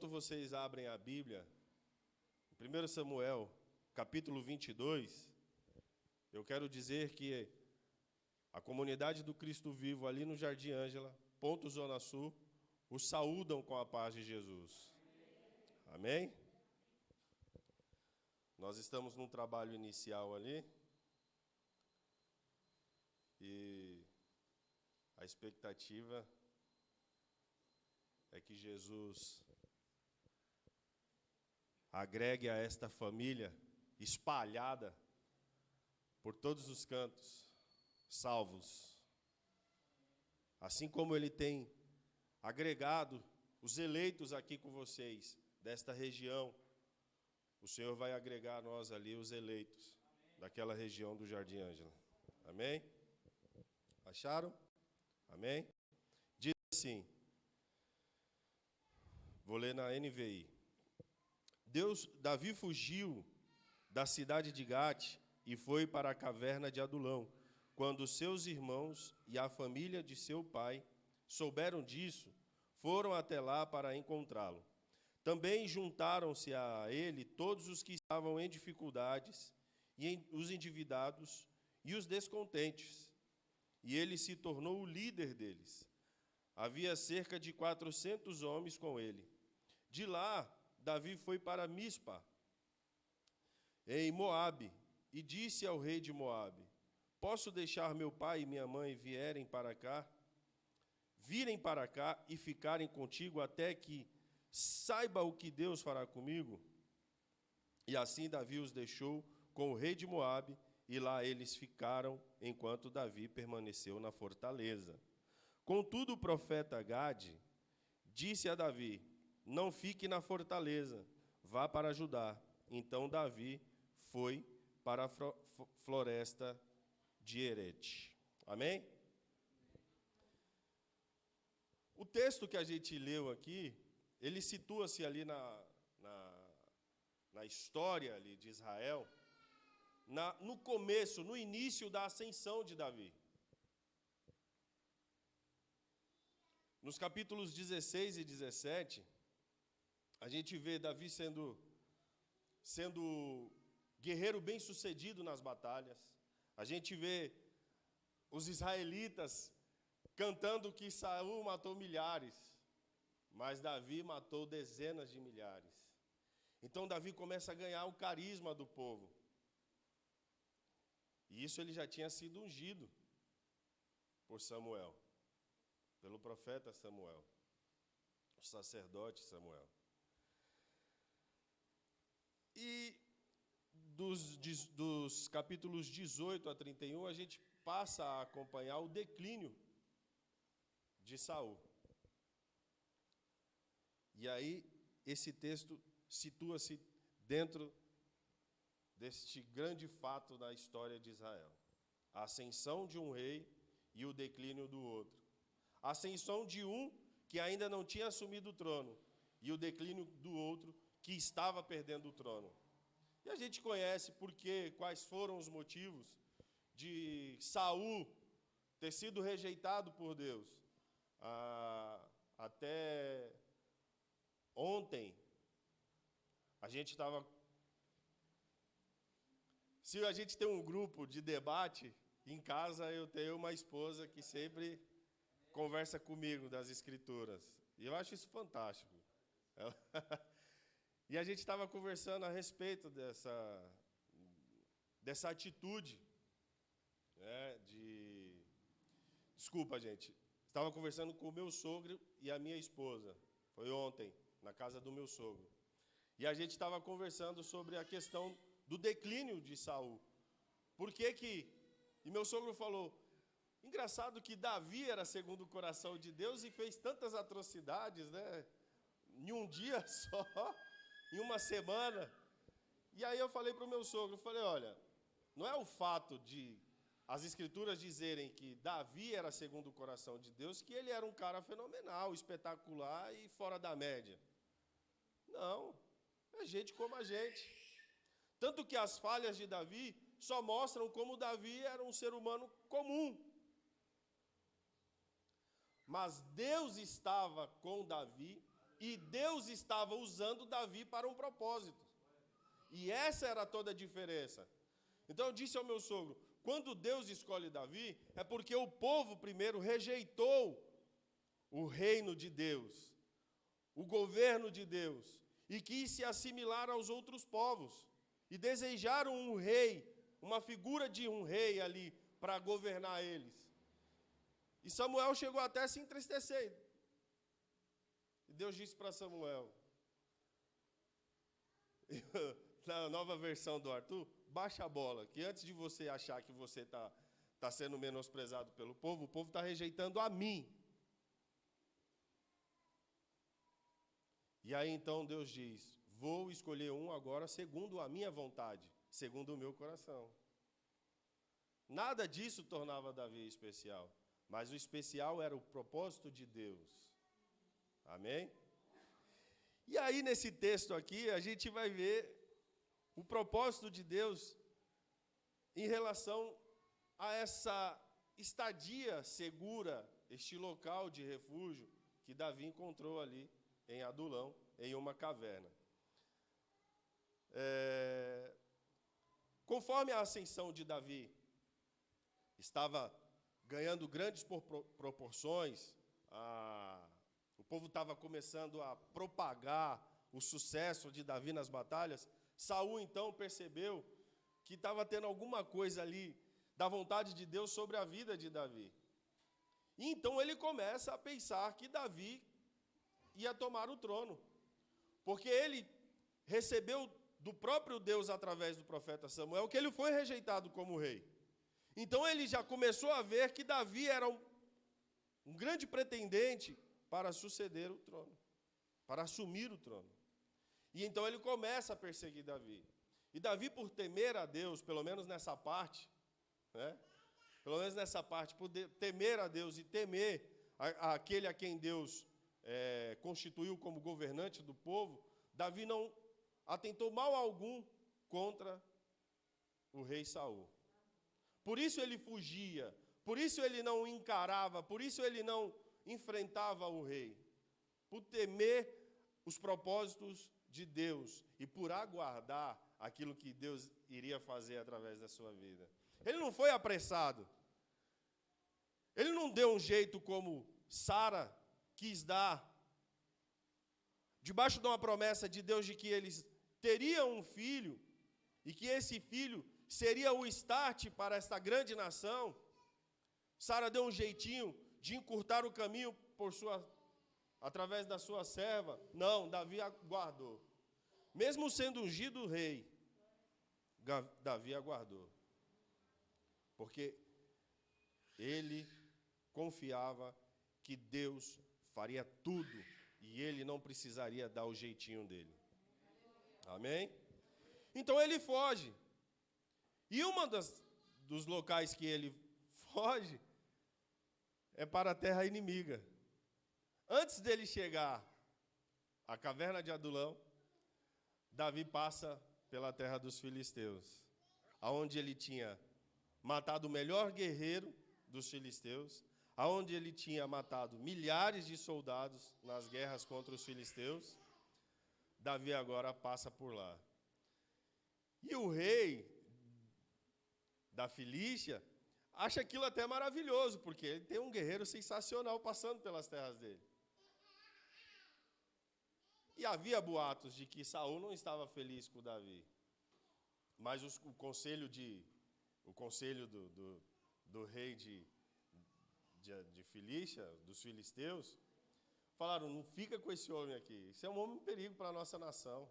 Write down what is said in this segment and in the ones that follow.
Enquanto vocês abrem a Bíblia, em 1 Samuel, capítulo 22, eu quero dizer que a comunidade do Cristo Vivo ali no Jardim Ângela, Ponto Zona Sul, os saúdam com a paz de Jesus. Amém? Nós estamos num trabalho inicial ali e a expectativa é que Jesus agregue a esta família espalhada por todos os cantos, salvos. Assim como Ele tem agregado os eleitos aqui com vocês, desta região, o Senhor vai agregar a nós ali os eleitos daquela região do Jardim Ângela. Amém? Acharam? Amém? Diz assim, vou ler na NVI. Davi fugiu da cidade de Gate e foi para a caverna de Adulão. Quando seus irmãos e a família de seu pai souberam disso, foram até lá para encontrá-lo. Também juntaram-se a ele todos os que estavam em dificuldades, e os endividados e os descontentes, e ele se tornou o líder deles. Havia cerca de 400 homens com ele. De lá, Davi foi para Mispa, em Moabe, e disse ao rei de Moabe: posso deixar meu pai e minha mãe virem para cá e ficarem contigo até que saiba o que Deus fará comigo? E assim Davi os deixou com o rei de Moabe, e lá eles ficaram enquanto Davi permaneceu na fortaleza. Contudo, o profeta Gade disse a Davi: não fique na fortaleza, vá para Judá. Então Davi foi para a floresta de Herete. Amém? O texto que a gente leu aqui, ele situa-se ali na história ali de Israel, no começo, no início da ascensão de Davi. Nos capítulos 16 e 17, a gente vê Davi sendo guerreiro bem-sucedido nas batalhas. A gente vê os israelitas cantando que Saul matou milhares, mas Davi matou dezenas de milhares. Então Davi começa a ganhar o carisma do povo. E isso ele já tinha sido ungido por Samuel, pelo profeta Samuel, o sacerdote Samuel. E dos capítulos 18 a 31, a gente passa a acompanhar o declínio de Saul. E aí, esse texto situa-se dentro deste grande fato da história de Israel. A ascensão de um rei e o declínio do outro. A ascensão de um que ainda não tinha assumido o trono e o declínio do outro que estava perdendo o trono. E a gente conhece quais foram os motivos de Saul ter sido rejeitado por Deus. Até ontem, a gente estava... Se a gente tem um grupo de debate, em casa eu tenho uma esposa que sempre conversa comigo das Escrituras. E eu acho isso fantástico. E a gente estava conversando a respeito dessa atitude, né, Desculpa, gente. Estava conversando com o meu sogro e a minha esposa. Foi ontem, na casa do meu sogro. E a gente estava conversando sobre a questão do declínio de Saul. E meu sogro falou, engraçado que Davi era segundo o coração de Deus e fez tantas atrocidades, né? Em um dia só, em uma semana. E aí eu falei para o meu sogro, olha, não é o fato de as Escrituras dizerem que Davi era segundo o coração de Deus, que ele era um cara fenomenal, espetacular e fora da média. Não, é gente como a gente. Tanto que as falhas de Davi só mostram como Davi era um ser humano comum. Mas Deus estava com Davi E Deus estava usando Davi para um propósito. E essa era toda a diferença. Então eu disse ao meu sogro, quando Deus escolhe Davi, é porque o povo primeiro rejeitou o reino de Deus, o governo de Deus, e quis se assimilar aos outros povos, e desejaram um rei, uma figura de um rei ali, para governar eles. E Samuel chegou até a se entristecer. E Deus disse para Samuel, na nova versão do Arthur, baixa a bola, que antes de você achar que você está sendo menosprezado pelo povo, o povo está rejeitando a mim. E aí então Deus diz, vou escolher um agora segundo a minha vontade, segundo o meu coração. Nada disso tornava Davi especial, mas o especial era o propósito de Deus. Amém? E aí nesse texto aqui a gente vai ver o propósito de Deus em relação a essa estadia segura, este local de refúgio que Davi encontrou ali em Adulão, em uma caverna. Conforme a ascensão de Davi estava ganhando grandes proporções, o povo estava começando a propagar o sucesso de Davi nas batalhas, Saul então percebeu que estava tendo alguma coisa ali da vontade de Deus sobre a vida de Davi. E então ele começa a pensar que Davi ia tomar o trono, porque ele recebeu do próprio Deus através do profeta Samuel que ele foi rejeitado como rei. Então ele já começou a ver que Davi era um grande pretendente para suceder o trono, para assumir o trono. E então ele começa a perseguir Davi. E Davi, por temer a Deus, pelo menos nessa parte, pelo menos nessa parte, por temer a Deus e temer aquele a quem Deus constituiu como governante do povo, Davi não atentou mal algum contra o rei Saul. Por isso ele fugia, por isso ele não encarava, por isso ele não enfrentava o rei, por temer os propósitos de Deus e por aguardar aquilo que Deus iria fazer através da sua vida. Ele não foi apressado. Ele não deu um jeito como Sara quis dar, debaixo de uma promessa de Deus de que eles teriam um filho e que esse filho seria o start para esta grande nação. Sara deu um jeitinho de encurtar o caminho através da sua serva. Não, Davi aguardou. Mesmo sendo ungido rei, Davi aguardou. Porque ele confiava que Deus faria tudo e ele não precisaria dar o jeitinho dele. Amém? Então ele foge. E dos locais que ele foge é para a terra inimiga. Antes dele chegar à caverna de Adulão, Davi passa pela terra dos filisteus, aonde ele tinha matado o melhor guerreiro dos filisteus, aonde ele tinha matado milhares de soldados nas guerras contra os filisteus. Davi agora passa por lá. E o rei da Filístia acha aquilo até maravilhoso, porque ele tem um guerreiro sensacional passando pelas terras dele. E havia boatos de que Saul não estava feliz com Davi. Mas o conselho do rei de Filístia, dos filisteus, falaram, não fica com esse homem aqui. Isso é um homem em perigo para a nossa nação.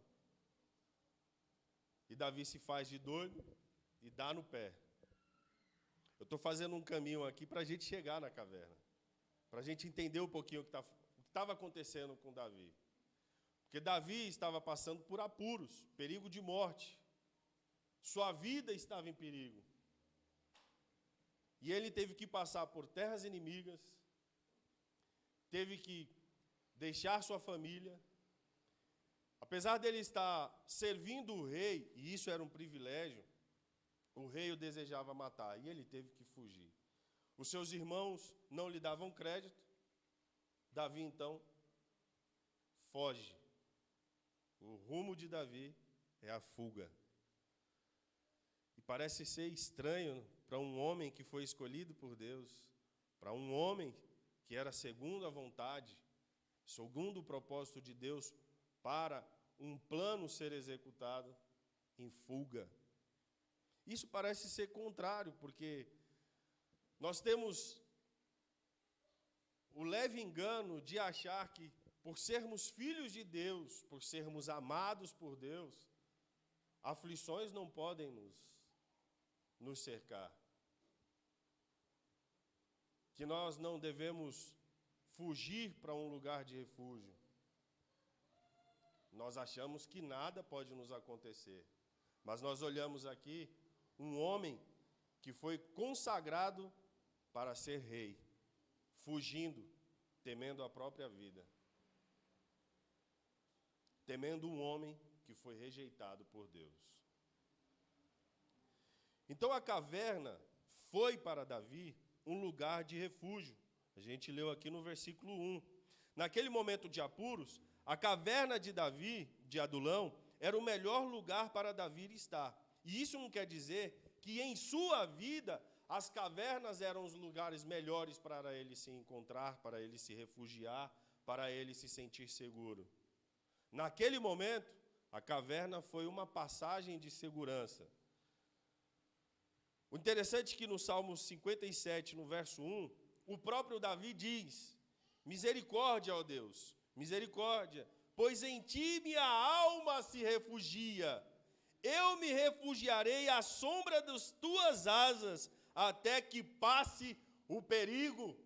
E Davi se faz de doido e dá no pé. Eu estou fazendo um caminho aqui para a gente chegar na caverna. Para a gente entender um pouquinho o que estava acontecendo com Davi. Porque Davi estava passando por apuros, perigo de morte. Sua vida estava em perigo. E ele teve que passar por terras inimigas, teve que deixar sua família. Apesar dele estar servindo o rei, e isso era um privilégio, o rei o desejava matar, e ele teve que fugir. Os seus irmãos não lhe davam crédito. Davi, então, foge. O rumo de Davi é a fuga. E parece ser estranho para um homem que foi escolhido por Deus, para um homem que era segundo a vontade, segundo o propósito de Deus, para um plano ser executado em fuga. Isso parece ser contrário, porque nós temos o leve engano de achar que, por sermos filhos de Deus, por sermos amados por Deus, aflições não podem nos cercar. Que nós não devemos fugir para um lugar de refúgio. Nós achamos que nada pode nos acontecer. Mas nós olhamos aqui um homem que foi consagrado para ser rei, fugindo, temendo a própria vida. Temendo um homem que foi rejeitado por Deus. Então a caverna foi para Davi um lugar de refúgio. A gente leu aqui no versículo 1. Naquele momento de apuros, a caverna de Davi, de Adulão, era o melhor lugar para Davi estar. E isso não quer dizer que em sua vida as cavernas eram os lugares melhores para ele se encontrar, para ele se refugiar, para ele se sentir seguro. Naquele momento, a caverna foi uma passagem de segurança. O interessante é que no Salmo 57, no verso 1, o próprio Davi diz: misericórdia, ó Deus, misericórdia, pois em ti minha alma se refugia. Eu me refugiarei à sombra das tuas asas, até que passe o perigo.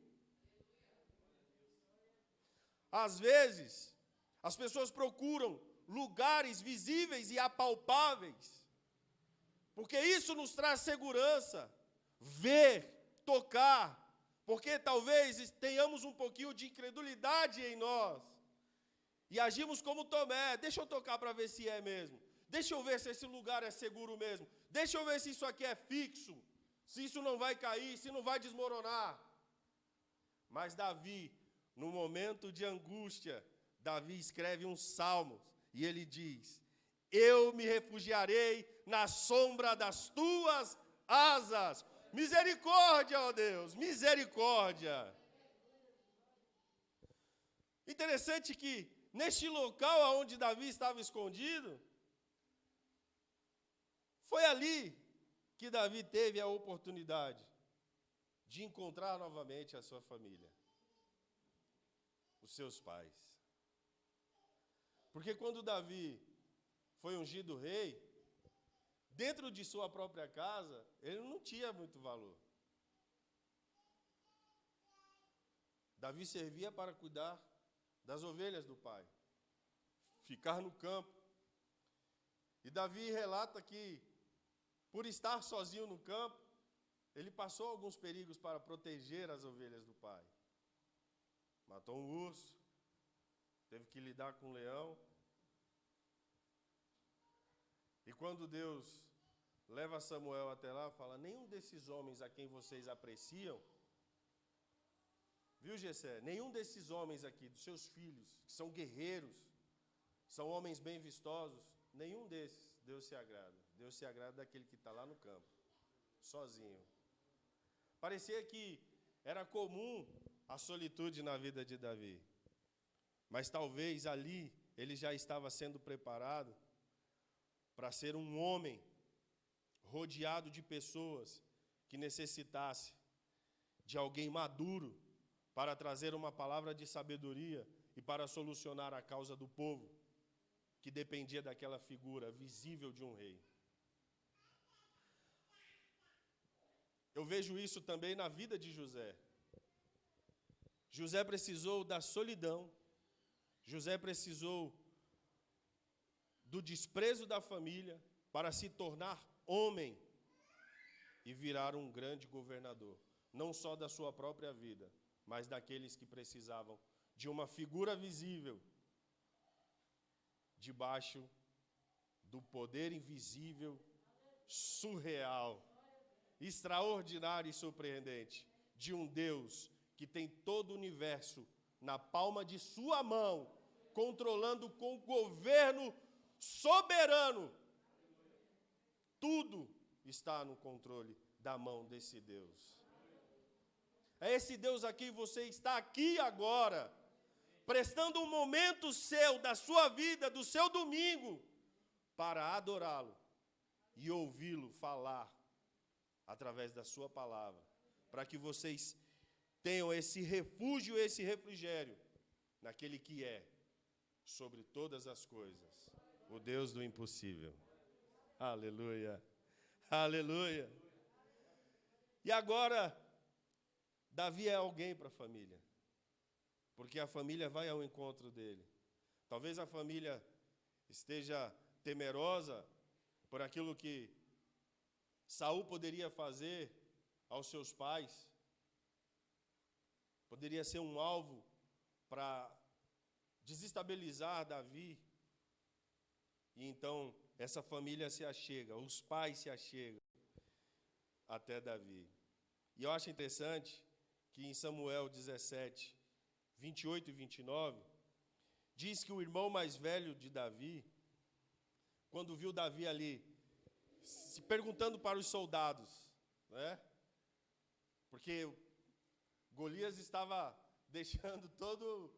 Às vezes, as pessoas procuram lugares visíveis e apalpáveis, porque isso nos traz segurança, ver, tocar, porque talvez tenhamos um pouquinho de incredulidade em nós, e agimos como Tomé: deixa eu tocar para ver se é mesmo, deixa eu ver se esse lugar é seguro mesmo, deixa eu ver se isso aqui é fixo, se isso não vai cair, se não vai desmoronar. Mas Davi, no momento de angústia, Davi escreve um salmo, e ele diz: eu me refugiarei na sombra das tuas asas. Misericórdia, ó Deus, misericórdia. Interessante que, neste local onde Davi estava escondido, foi ali que Davi teve a oportunidade de encontrar novamente a sua família, os seus pais. Porque quando Davi foi ungido rei, dentro de sua própria casa, ele não tinha muito valor. Davi servia para cuidar das ovelhas do pai, ficar no campo. E Davi relata que, por estar sozinho no campo, ele passou alguns perigos para proteger as ovelhas do pai. Matou um urso, teve que lidar com um leão. E quando Deus leva Samuel até lá, fala: nenhum desses homens a quem vocês apreciam, viu, Jessé? Nenhum desses homens aqui, dos seus filhos, que são guerreiros, são homens bem vistosos, nenhum desses Deus se agrada. Deus se agrada daquele que está lá no campo, sozinho. Parecia que era comum a solitude na vida de Davi, mas talvez ali ele já estava sendo preparado para ser um homem rodeado de pessoas que necessitasse de alguém maduro para trazer uma palavra de sabedoria e para solucionar a causa do povo, que dependia daquela figura visível de um rei. Eu vejo isso também na vida de José. José precisou da solidão, José precisou do desprezo da família para se tornar homem e virar um grande governador, não só da sua própria vida, mas daqueles que precisavam de uma figura visível debaixo do poder invisível, surreal, extraordinário e surpreendente de um Deus que tem todo o universo na palma de sua mão controlando com governo soberano. Tudo está no controle da mão desse Deus. É esse Deus aqui, você está aqui agora, prestando um momento seu, da sua vida, do seu domingo, para adorá-lo e ouvi-lo falar através da sua palavra, para que vocês tenham esse refúgio, esse refrigério, naquele que é, sobre todas as coisas, o Deus do impossível. Aleluia, aleluia. E agora, Davi é alguém para a família, porque a família vai ao encontro dele. Talvez a família esteja temerosa por aquilo que Saul poderia fazer aos seus pais, poderia ser um alvo para desestabilizar Davi. E então essa família se achega, os pais se achegam até Davi. E eu acho interessante que em Samuel 17, 28 e 29, diz que o irmão mais velho de Davi, quando viu Davi ali, se perguntando para os soldados, né? Porque Golias estava deixando todo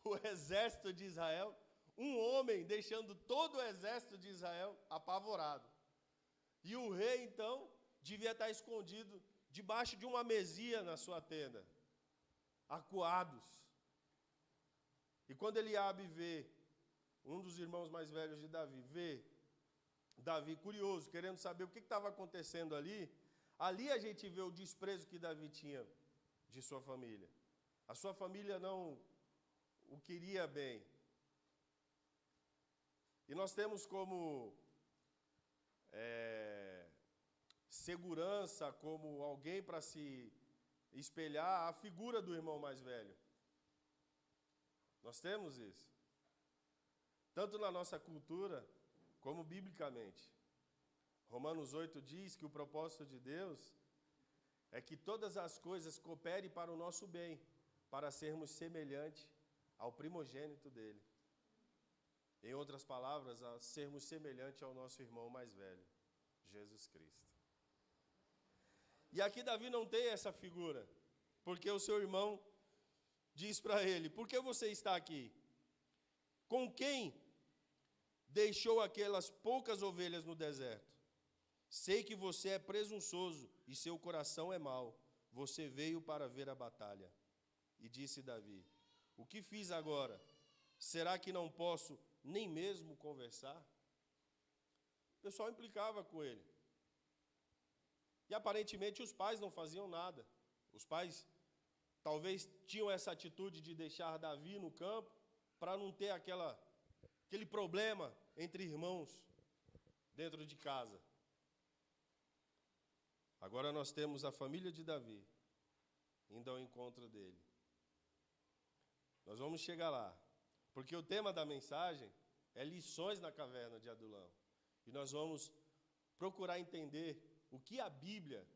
o exército de Israel, um homem deixando todo o exército de Israel apavorado. E o rei, então, devia estar escondido debaixo de uma mesia na sua tenda, acuados. E quando Eliabe vê, um dos irmãos mais velhos de Davi, vê Davi curioso, querendo saber o que estava acontecendo ali, ali a gente vê o desprezo que Davi tinha de sua família. A sua família não o queria bem. E nós temos como segurança, como alguém para se espelhar, a figura do irmão mais velho. Nós temos isso. Tanto na nossa cultura, como biblicamente. Romanos 8 diz que o propósito de Deus é que todas as coisas cooperem para o nosso bem, para sermos semelhantes ao primogênito dele. Em outras palavras, a sermos semelhantes ao nosso irmão mais velho, Jesus Cristo. E aqui Davi não tem essa figura, porque o seu irmão diz para ele: por que você está aqui? Com quem deixou aquelas poucas ovelhas no deserto? Sei que você é presunçoso e seu coração é mau. Você veio para ver a batalha. E disse Davi: o que fiz agora? Será que não posso nem mesmo conversar? O pessoal implicava com ele. E aparentemente os pais não faziam nada. Os pais talvez tinham essa atitude de deixar Davi no campo para não ter aquele problema entre irmãos dentro de casa. Agora nós temos a família de Davi indo ao encontro dele. Nós vamos chegar lá, porque o tema da mensagem é lições na caverna de Adulão. E nós vamos procurar entender o que a Bíblia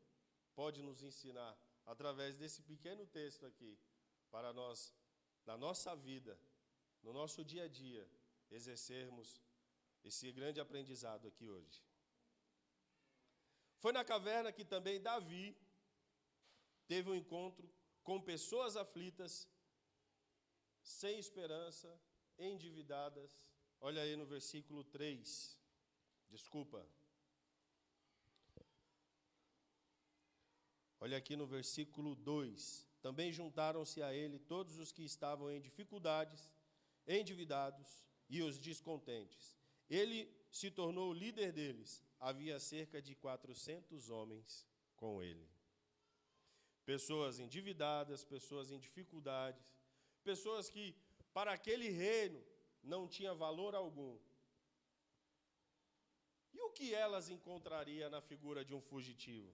pode nos ensinar através desse pequeno texto aqui, para nós, na nossa vida, no nosso dia a dia, exercermos esse grande aprendizado aqui hoje. Foi na caverna que também Davi teve um encontro com pessoas aflitas, sem esperança, endividadas. Olha aí no versículo 3. Olha aqui no versículo 2. Também juntaram-se a ele todos os que estavam em dificuldades, endividados e os descontentes. Ele se tornou o líder deles. Havia cerca de 400 homens com ele. Pessoas endividadas, pessoas em dificuldades, pessoas que para aquele reino não tinha valor algum. E o que elas encontrariam na figura de um fugitivo?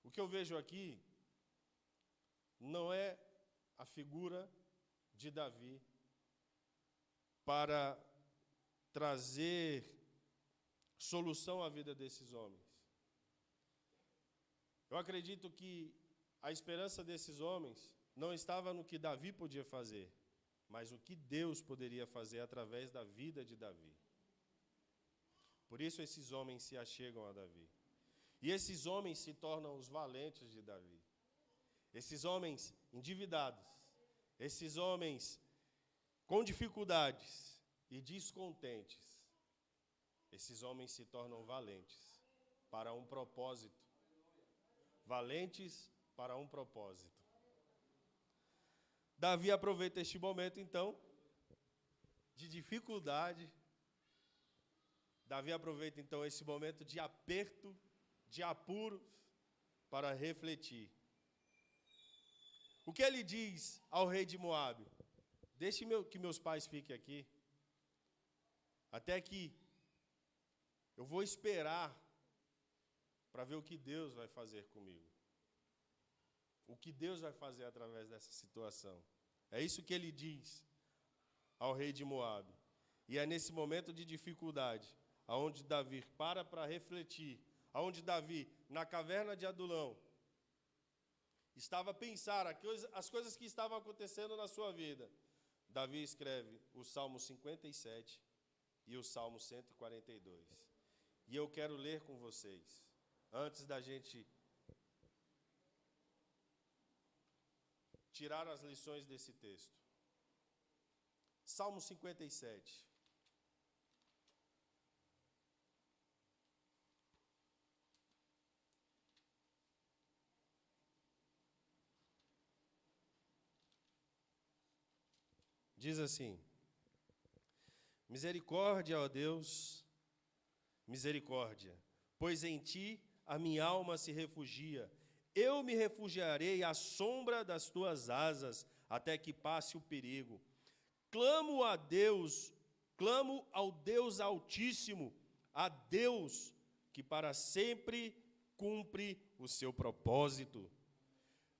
O que eu vejo aqui não é a figura de Davi para trazer solução à vida desses homens. Eu acredito que a esperança desses homens não estava no que Davi podia fazer, mas o que Deus poderia fazer através da vida de Davi. Por isso esses homens se achegam a Davi. E esses homens se tornam os valentes de Davi. Esses homens endividados, esses homens com dificuldades e descontentes, esses homens se tornam valentes para um propósito. Valentes para um propósito. Davi aproveita este momento, então, de dificuldade. Davi aproveita, então, esse momento de aperto, de apuros, para refletir. O que ele diz ao rei de Moabe? Deixe que meus pais fiquem aqui, até que eu vou esperar para ver o que Deus vai fazer comigo. O que Deus vai fazer através dessa situação. É isso que ele diz ao rei de Moabe. E é nesse momento de dificuldade, aonde Davi para refletir, aonde Davi, na caverna de Adulão, estava a pensar as coisas que estavam acontecendo na sua vida. Davi escreve o Salmo 57 e o Salmo 142. E eu quero ler com vocês, antes da gente tirar as lições desse texto. Salmo 57. Diz assim: misericórdia, ó Deus, misericórdia, pois em ti a minha alma se refugia. Eu me refugiarei à sombra das tuas asas, até que passe o perigo. Clamo a Deus, clamo ao Deus Altíssimo, a Deus que para sempre cumpre o seu propósito.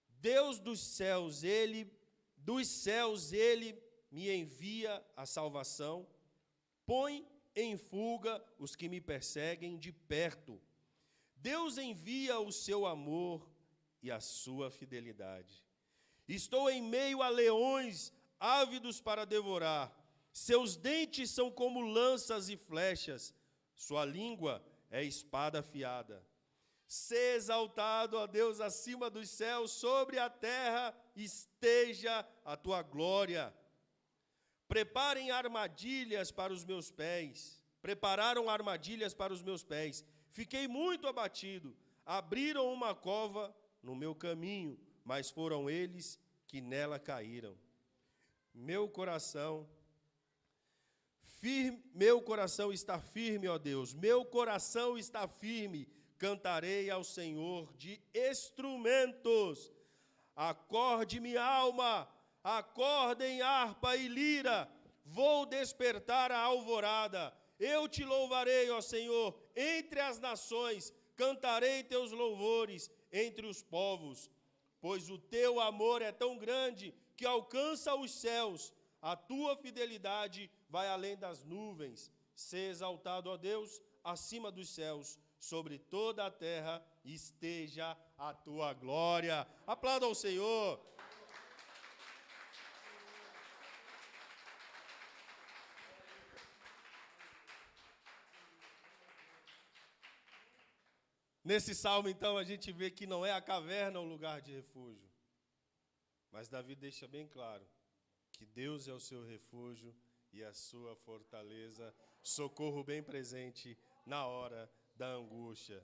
Deus dos céus, Ele me envia a salvação, põe em fuga os que me perseguem de perto. Deus envia o seu amor e a sua fidelidade. Estou em meio a leões ávidos para devorar. Seus dentes são como lanças e flechas. Sua língua é espada afiada. Sê exaltado, ó Deus, acima dos céus, sobre a terra esteja a tua glória. Preparem armadilhas para os meus pés. Prepararam armadilhas para os meus pés. Fiquei muito abatido. Abriram uma cova no meu caminho, mas foram eles que nela caíram. Meu coração está firme, ó Deus. Meu coração está firme. Cantarei ao Senhor de instrumentos. Acorde minha alma, acordem harpa e lira. Vou despertar a alvorada. Eu te louvarei, ó Senhor, entre as nações. Cantarei teus louvores entre os povos. Pois o teu amor é tão grande que alcança os céus. A tua fidelidade vai além das nuvens. Sê exaltado, ó Deus, acima dos céus. Sobre toda a terra esteja a tua glória. Aplauda ao Senhor. Nesse salmo, então, a gente vê que não é a caverna o lugar de refúgio. Mas Davi deixa bem claro que Deus é o seu refúgio e a sua fortaleza, socorro bem presente na hora da angústia.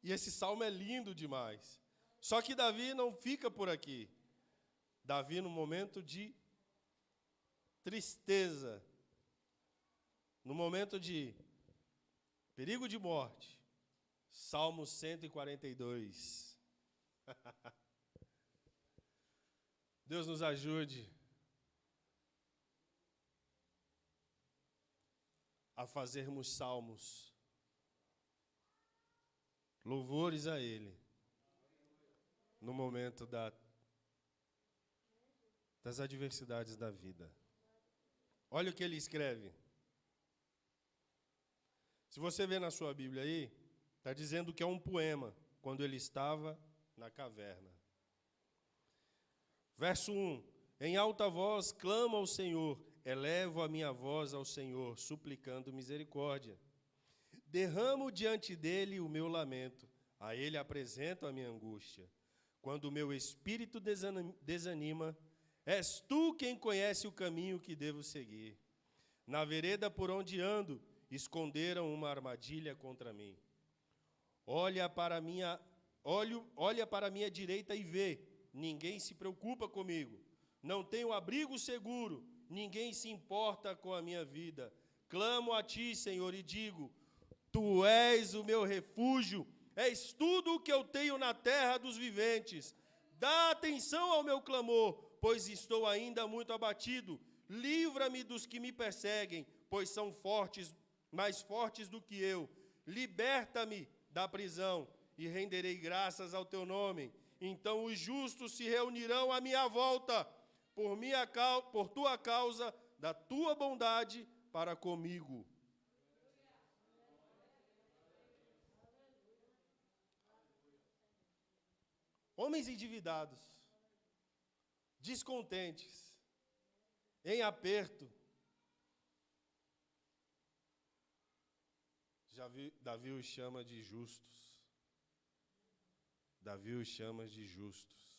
E esse salmo é lindo demais. Só que Davi não fica por aqui. Davi, no momento de tristeza, no momento de perigo de morte, Salmo 142. Deus nos ajude a fazermos salmos, louvores a Ele, no momento das adversidades da vida. Olha o que ele escreve. Se você vê na sua Bíblia aí, está dizendo que é um poema, quando ele estava na caverna. Verso 1: Em alta voz clamo ao Senhor, elevo a minha voz ao Senhor, suplicando misericórdia. Derramo diante dele o meu lamento, a ele apresento a minha angústia. Quando o meu espírito desanima, és tu quem conhece o caminho que devo seguir. Na vereda por onde ando, esconderam uma armadilha contra mim. Olha para a minha direita e vê, ninguém se preocupa comigo. Não tenho abrigo seguro, ninguém se importa com a minha vida. Clamo a ti, Senhor, e digo: tu és o meu refúgio, és tudo o que eu tenho na terra dos viventes. Dá atenção ao meu clamor, pois estou ainda muito abatido. Livra-me dos que me perseguem, pois são fortes, mais fortes do que eu. Liberta-me da prisão e renderei graças ao teu nome. Então os justos se reunirão à minha volta, por tua causa, da tua bondade para comigo. Homens endividados, descontentes, em aperto. Davi os chama de justos. Davi os chama de justos.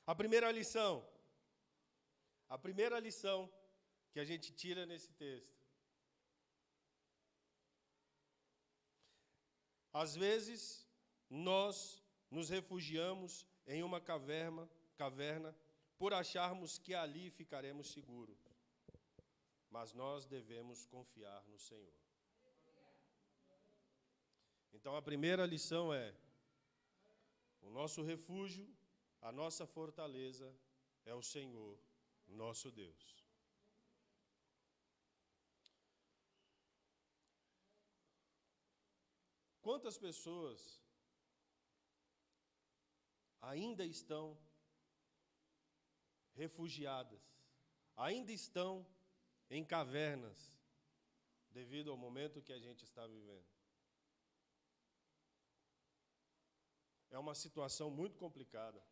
A primeira lição que a gente tira nesse texto. Às vezes, nós nos refugiamos em uma caverna por acharmos que ali ficaremos seguros. Mas nós devemos confiar no Senhor. Então, a primeira lição é: o nosso refúgio, a nossa fortaleza é o Senhor, nosso Deus. Quantas pessoas ainda estão refugiadas, ainda estão em cavernas, devido ao momento que a gente está vivendo? É uma situação muito complicada.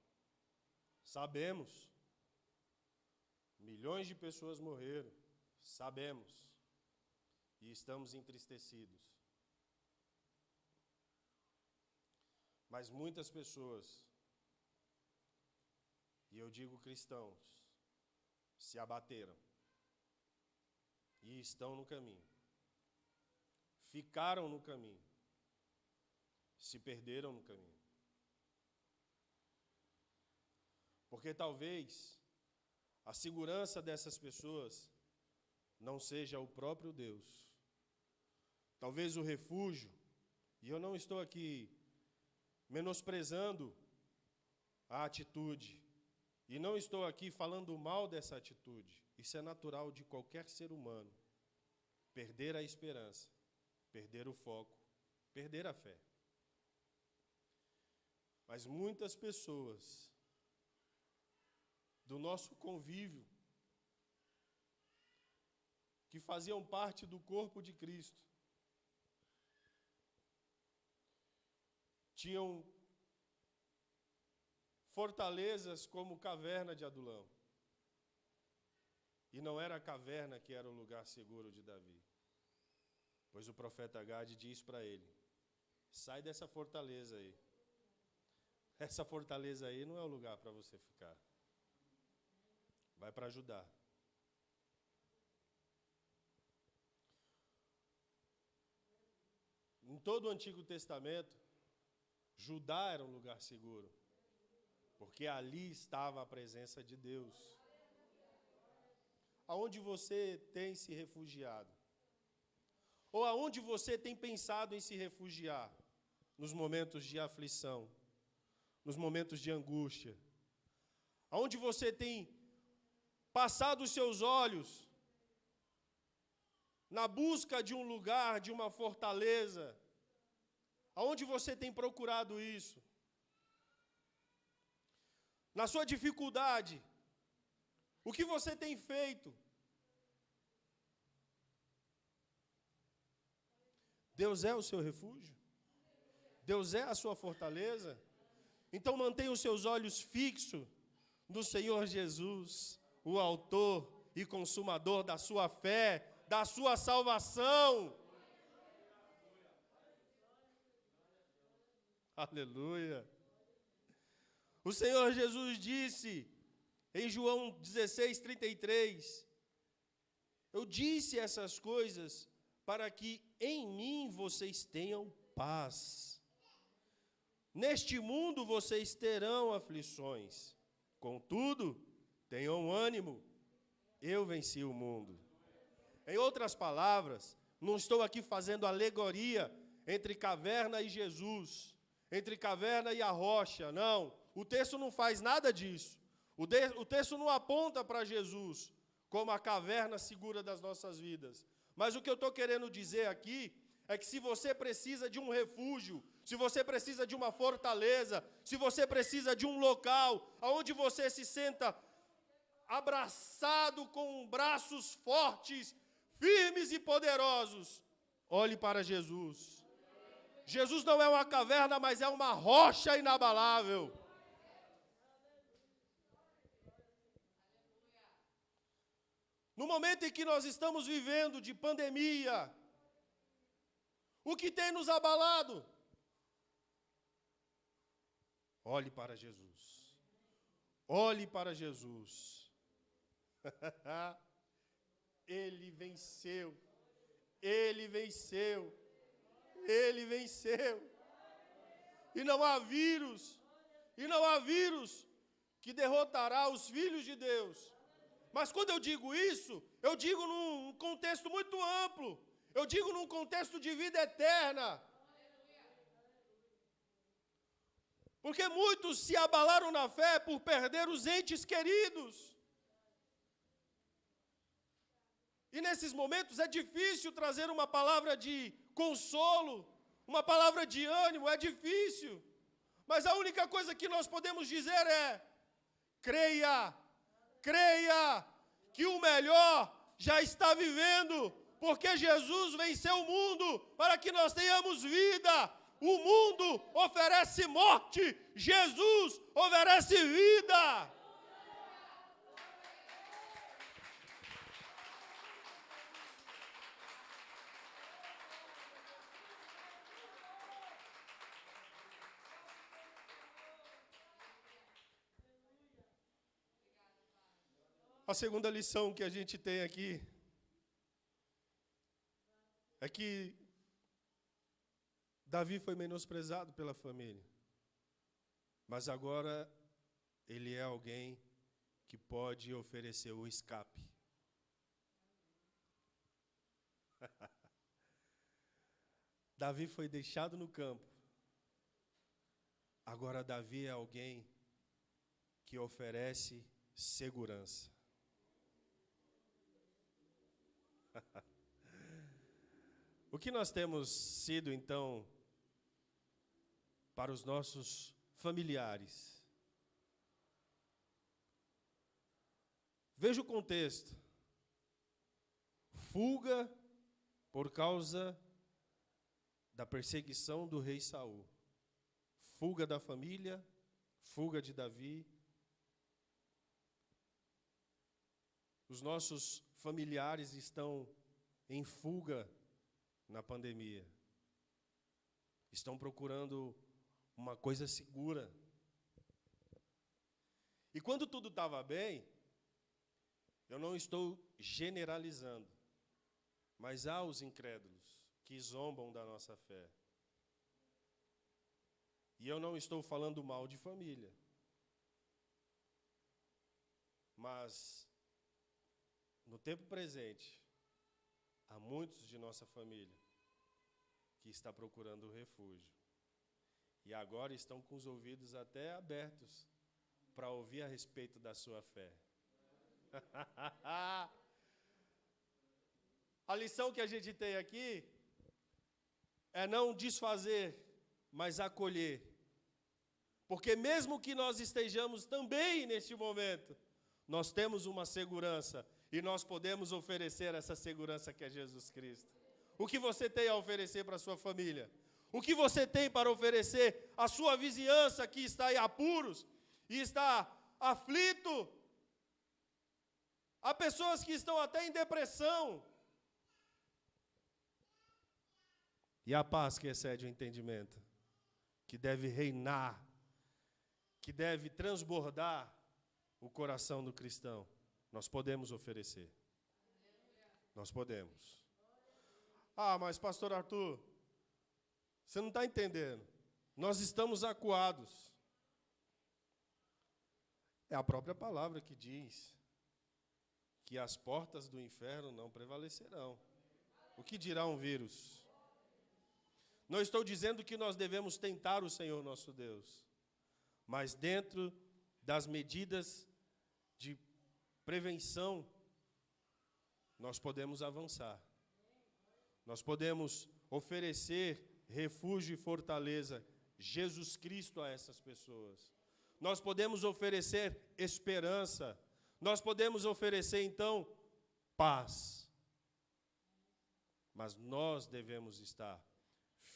Sabemos, milhões de pessoas morreram, sabemos, e estamos entristecidos. Mas muitas pessoas, e eu digo cristãos, se abateram e estão no caminho, ficaram no caminho, se perderam no caminho. Porque talvez a segurança dessas pessoas não seja o próprio Deus. Talvez o refúgio, e eu não estou aqui menosprezando a atitude, e não estou aqui falando mal dessa atitude. Isso é natural de qualquer ser humano. Perder a esperança, perder o foco, perder a fé. Mas muitas pessoas do nosso convívio, que faziam parte do corpo de Cristo, tinham fortalezas como caverna de Adulão. E não era a caverna que era o lugar seguro de Davi. Pois o profeta Gade diz para ele: sai dessa fortaleza aí. Essa fortaleza aí não é o lugar para você ficar. Vai para Judá. Em todo o Antigo Testamento, Judá era um lugar seguro, porque ali estava a presença de Deus. Aonde você tem se refugiado? Ou aonde você tem pensado em se refugiar? Nos momentos de aflição, nos momentos de angústia? Aonde você tem passado os seus olhos na busca de um lugar, de uma fortaleza? Aonde você tem procurado isso? Na sua dificuldade, o que você tem feito? Deus é o seu refúgio? Deus é a sua fortaleza? Então mantenha os seus olhos fixos no Senhor Jesus, o autor e consumador da sua fé, da sua salvação. Aleluia. O Senhor Jesus disse em João 16:33, eu disse essas coisas para que em mim vocês tenham paz. Neste mundo vocês terão aflições, contudo, tenham ânimo, eu venci o mundo. Em outras palavras, não estou aqui fazendo alegoria entre caverna e Jesus, entre caverna e a rocha, não. O texto não faz nada disso. O texto não aponta para Jesus como a caverna segura das nossas vidas. Mas o que eu estou querendo dizer aqui é que se você precisa de um refúgio, se você precisa de uma fortaleza, se você precisa de um local onde você se senta abraçado com braços fortes, firmes e poderosos, olhe para Jesus. Jesus não é uma caverna, mas é uma rocha inabalável. No momento em que nós estamos vivendo de pandemia, o que tem nos abalado? Olhe para Jesus. Olhe para Jesus. Ele venceu. Ele venceu. Ele venceu. E não há vírus que derrotará os filhos de Deus. Mas quando eu digo isso, eu digo num contexto muito amplo. Eu digo num contexto de vida eterna. Porque muitos se abalaram na fé por perder os entes queridos. E nesses momentos é difícil trazer uma palavra de consolo, uma palavra de ânimo, é difícil. Mas a única coisa que nós podemos dizer é: creia que o melhor já está vivendo, porque Jesus venceu o mundo para que nós tenhamos vida. O mundo oferece morte, Jesus oferece vida. A segunda lição que a gente tem aqui é que Davi foi menosprezado pela família, mas agora ele é alguém que pode oferecer o escape. Davi foi deixado no campo, agora Davi é alguém que oferece segurança. O que nós temos sido, então, para os nossos familiares? Veja o contexto. Fuga por causa da perseguição do rei Saul. Fuga da família, fuga de Davi. Os nossos familiares estão em fuga na pandemia. Estão procurando uma coisa segura. E quando tudo estava bem, eu não estou generalizando, mas há os incrédulos que zombam da nossa fé. E eu não estou falando mal de família, mas no tempo presente, há muitos de nossa família que está procurando refúgio. E agora estão com os ouvidos até abertos para ouvir a respeito da sua fé. A lição que a gente tem aqui é não desfazer, mas acolher. Porque mesmo que nós estejamos também neste momento, nós temos uma segurança e nós podemos oferecer essa segurança que é Jesus Cristo. O que você tem a oferecer para a sua família? O que você tem para oferecer à sua vizinhança que está em apuros e está aflito? Há pessoas que estão até em depressão. E a paz que excede o entendimento, que deve reinar, que deve transbordar o coração do cristão, nós podemos oferecer. Nós podemos. Ah, mas pastor Arthur, você não está entendendo. Nós estamos acuados. É a própria palavra que diz que as portas do inferno não prevalecerão. O que dirá um vírus? Não estou dizendo que nós devemos tentar o Senhor nosso Deus, mas dentro das medidas de prevenção, nós podemos avançar. Nós podemos oferecer refúgio e fortaleza, Jesus Cristo, a essas pessoas. Nós podemos oferecer esperança. Nós podemos oferecer, então, paz. Mas nós devemos estar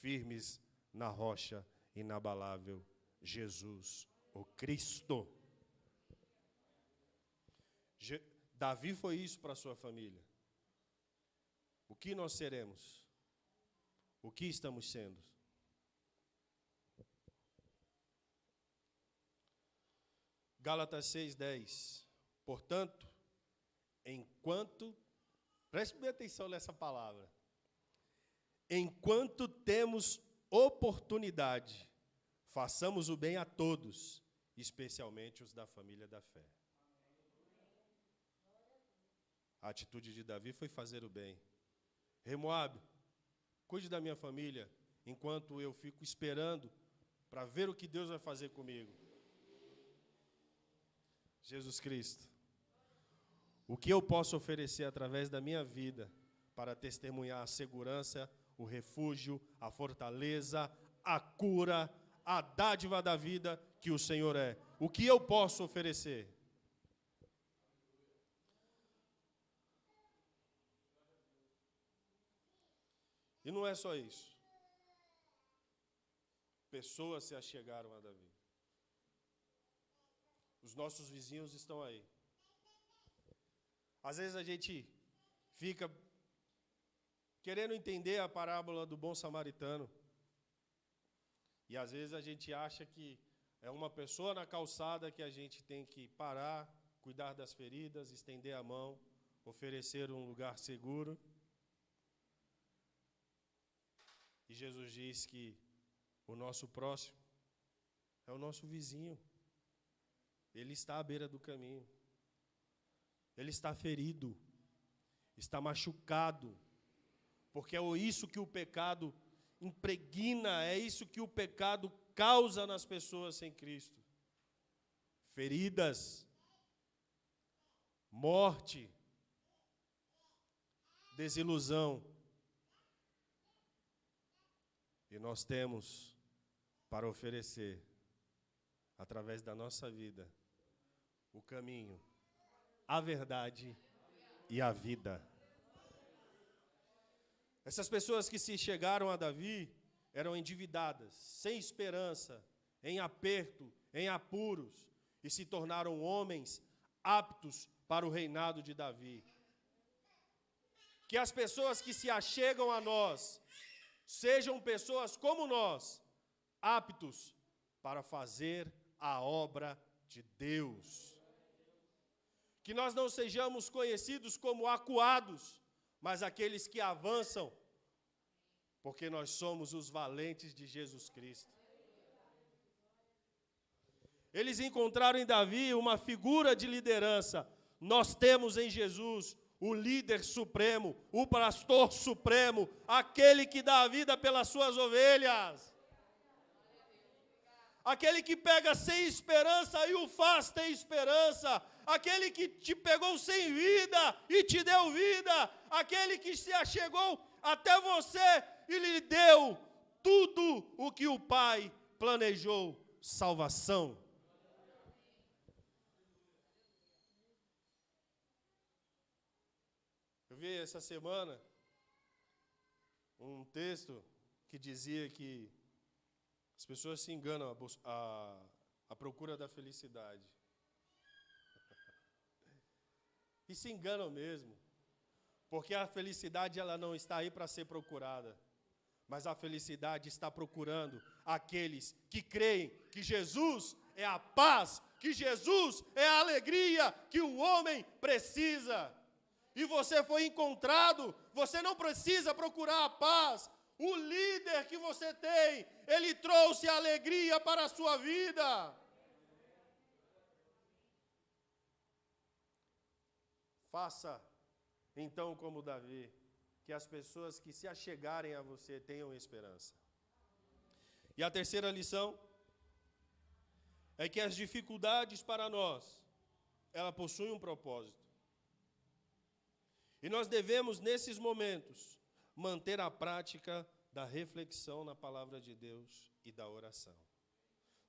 firmes na rocha inabalável, Jesus, o Cristo. Davi foi isso para a sua família. O que nós seremos? O que estamos sendo? Gálatas 6:10. Portanto, preste bem atenção nessa palavra. Enquanto temos oportunidade, façamos o bem a todos, especialmente os da família da fé. A atitude de Davi foi fazer o bem. Rei Moabe, cuide da minha família, enquanto eu fico esperando para ver o que Deus vai fazer comigo. Jesus Cristo, o que eu posso oferecer através da minha vida para testemunhar a segurança, o refúgio, a fortaleza, a cura, a dádiva da vida que o Senhor é? O que eu posso oferecer? E não é só isso. Pessoas se achegaram a Davi. Os nossos vizinhos estão aí. Às vezes a gente fica querendo entender a parábola do bom samaritano. E às vezes a gente acha que é uma pessoa na calçada que a gente tem que parar, cuidar das feridas, estender a mão, oferecer um lugar seguro. E Jesus diz que o nosso próximo é o nosso vizinho. Ele está à beira do caminho. Ele está ferido, está machucado, porque é isso que o pecado impregna, é isso que o pecado causa nas pessoas sem Cristo. Feridas, morte, desilusão. E nós temos para oferecer, através da nossa vida, o caminho, a verdade e a vida. Essas pessoas que se chegaram a Davi eram endividadas, sem esperança, em aperto, em apuros, e se tornaram homens aptos para o reinado de Davi. Que as pessoas que se achegam a nós sejam pessoas como nós, aptos para fazer a obra de Deus. Que nós não sejamos conhecidos como acuados, mas aqueles que avançam, porque nós somos os valentes de Jesus Cristo. Eles encontraram em Davi uma figura de liderança. Nós temos em Jesus o líder supremo, o pastor supremo, aquele que dá a vida pelas suas ovelhas. Aquele que pega sem esperança e o faz ter esperança. Aquele que te pegou sem vida e te deu vida. Aquele que se achegou até você e lhe deu tudo o que o Pai planejou, salvação. Eu vi essa semana um texto que dizia que as pessoas se enganam à procura da felicidade. E se enganam mesmo, porque a felicidade ela não está aí para ser procurada, mas a felicidade está procurando aqueles que creem que Jesus é a paz, que Jesus é a alegria que o homem precisa. E você foi encontrado, você não precisa procurar a paz. O líder que você tem, ele trouxe alegria para a sua vida. Faça, então, como Davi, que as pessoas que se achegarem a você tenham esperança. E a terceira lição é que as dificuldades para nós, ela possui um propósito. E nós devemos, nesses momentos, manter a prática da reflexão na palavra de Deus e da oração.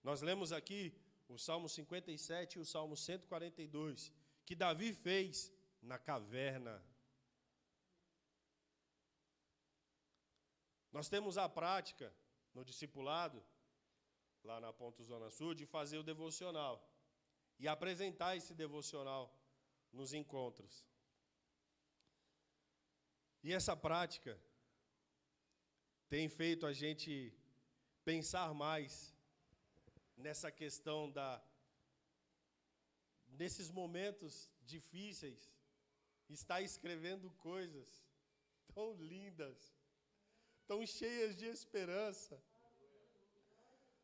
Nós lemos aqui o Salmo 57 e o Salmo 142, que Davi fez na caverna. Nós temos a prática, no discipulado, lá na Ponto Zona Sul, de fazer o devocional e apresentar esse devocional nos encontros. E essa prática tem feito a gente pensar mais nessa questão nesses momentos difíceis, estar escrevendo coisas tão lindas, tão cheias de esperança,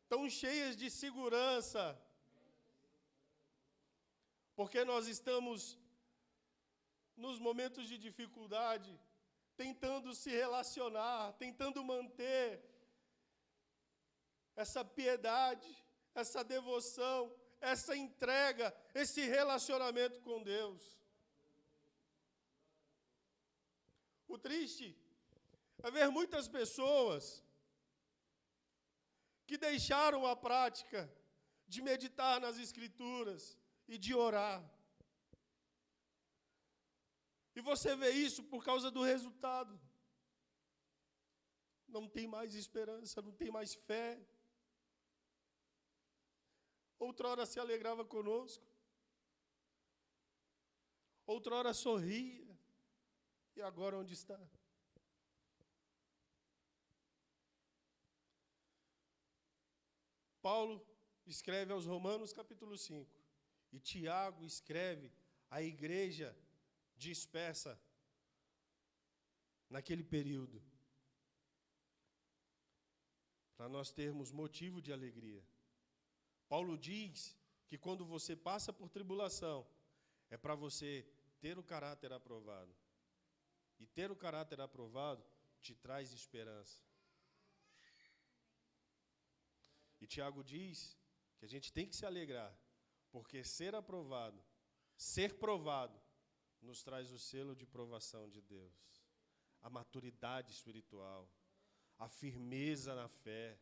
tão cheias de segurança, porque nós estamos, nos momentos de dificuldade, tentando se relacionar, tentando manter essa piedade, essa devoção, essa entrega, esse relacionamento com Deus. O triste é ver muitas pessoas que deixaram a prática de meditar nas Escrituras e de orar. E você vê isso por causa do resultado. Não tem mais esperança, não tem mais fé. Outrora se alegrava conosco. Outrora sorria. E agora onde está? Paulo escreve aos Romanos capítulo 5. E Tiago escreve à igreja dispersa naquele período, para nós termos motivo de alegria. Paulo diz que quando você passa por tribulação, é para você ter o caráter aprovado. E ter o caráter aprovado te traz esperança. E Tiago diz que a gente tem que se alegrar, porque ser aprovado, ser provado, nos traz o selo de provação de Deus, a maturidade espiritual, a firmeza na fé.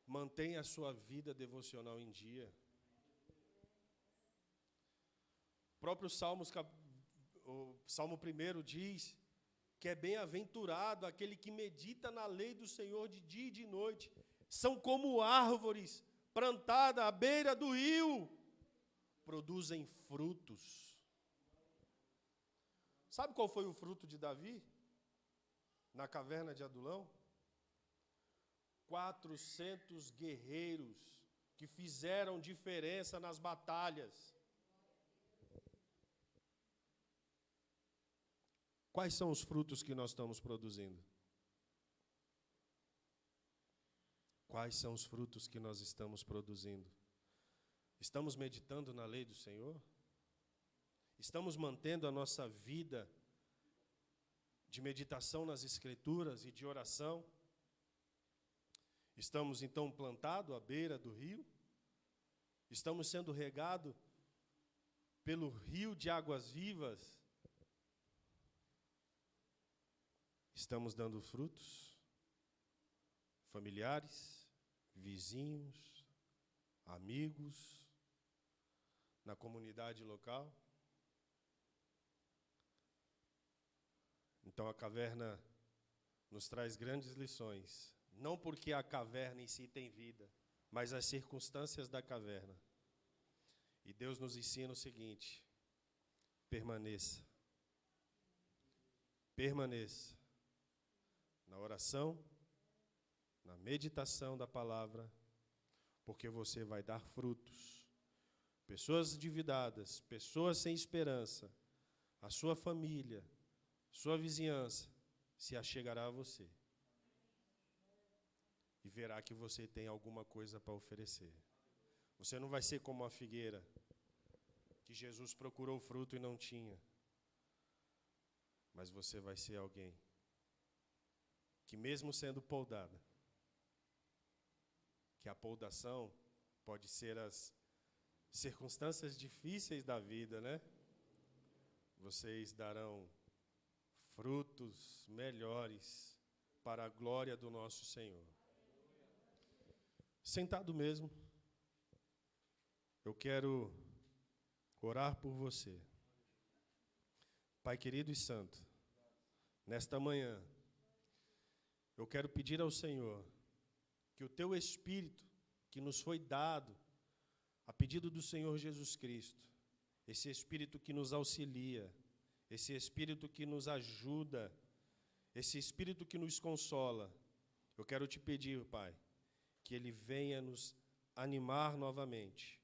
Mantenha a sua vida devocional em dia. O próprio Salmo 1 diz que é bem-aventurado aquele que medita na lei do Senhor de dia e de noite. São como árvores plantadas à beira do rio, produzem frutos. Sabe qual foi o fruto de Davi? Na caverna de Adulão? 400 guerreiros que fizeram diferença nas batalhas. Quais são os frutos que nós estamos produzindo? Quais são os frutos que nós estamos produzindo? Estamos meditando na lei do Senhor? Estamos mantendo a nossa vida de meditação nas Escrituras e de oração? Estamos, então, plantados à beira do rio? Estamos sendo regados pelo rio de águas vivas? Estamos dando frutos? Familiares, vizinhos, amigos, na comunidade local? Então a caverna nos traz grandes lições, não porque a caverna em si tem vida, mas as circunstâncias da caverna. E Deus nos ensina o seguinte: permaneça. Permaneça na oração, na meditação da palavra, porque você vai dar frutos. Pessoas endividadas, pessoas sem esperança, a sua família, sua vizinhança, se achegará a você e verá que você tem alguma coisa para oferecer. Você não vai ser como a figueira, que Jesus procurou fruto e não tinha, mas você vai ser alguém que, mesmo sendo poldada, que a poldação pode ser as circunstâncias difíceis da vida, né? Vocês darão frutos melhores para a glória do nosso Senhor. Sentado mesmo, eu quero orar por você. Pai querido e santo, nesta manhã, eu quero pedir ao Senhor que o Teu Espírito, que nos foi dado, a pedido do Senhor Jesus Cristo, esse Espírito que nos auxilia, esse Espírito que nos ajuda, esse Espírito que nos consola, eu quero te pedir, Pai, que Ele venha nos animar novamente,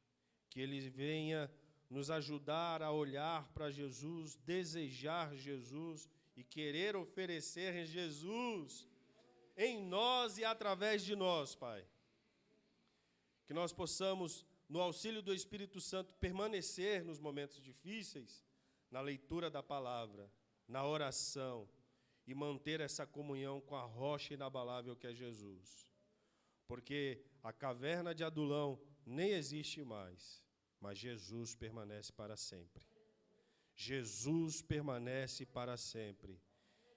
que Ele venha nos ajudar a olhar para Jesus, desejar Jesus e querer oferecer Jesus em nós e através de nós, Pai. Que nós possamos, no auxílio do Espírito Santo, permanecer nos momentos difíceis, na leitura da palavra, na oração, e manter essa comunhão com a rocha inabalável que é Jesus. Porque a caverna de Adulão nem existe mais, mas Jesus permanece para sempre. Jesus permanece para sempre.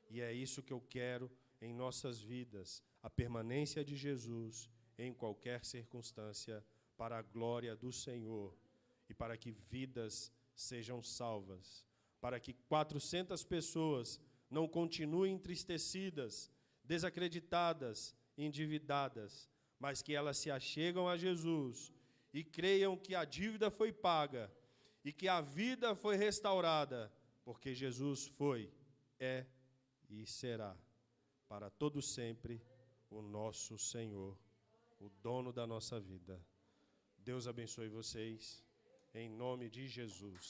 E é isso que eu quero em nossas vidas, a permanência de Jesus em qualquer circunstância, para a glória do Senhor e para que vidas sejam salvas, para que 400 pessoas não continuem entristecidas, desacreditadas, endividadas, mas que elas se achegam a Jesus e creiam que a dívida foi paga e que a vida foi restaurada, porque Jesus foi, é e será para todo sempre o nosso Senhor, o dono da nossa vida. Deus abençoe vocês, em nome de Jesus.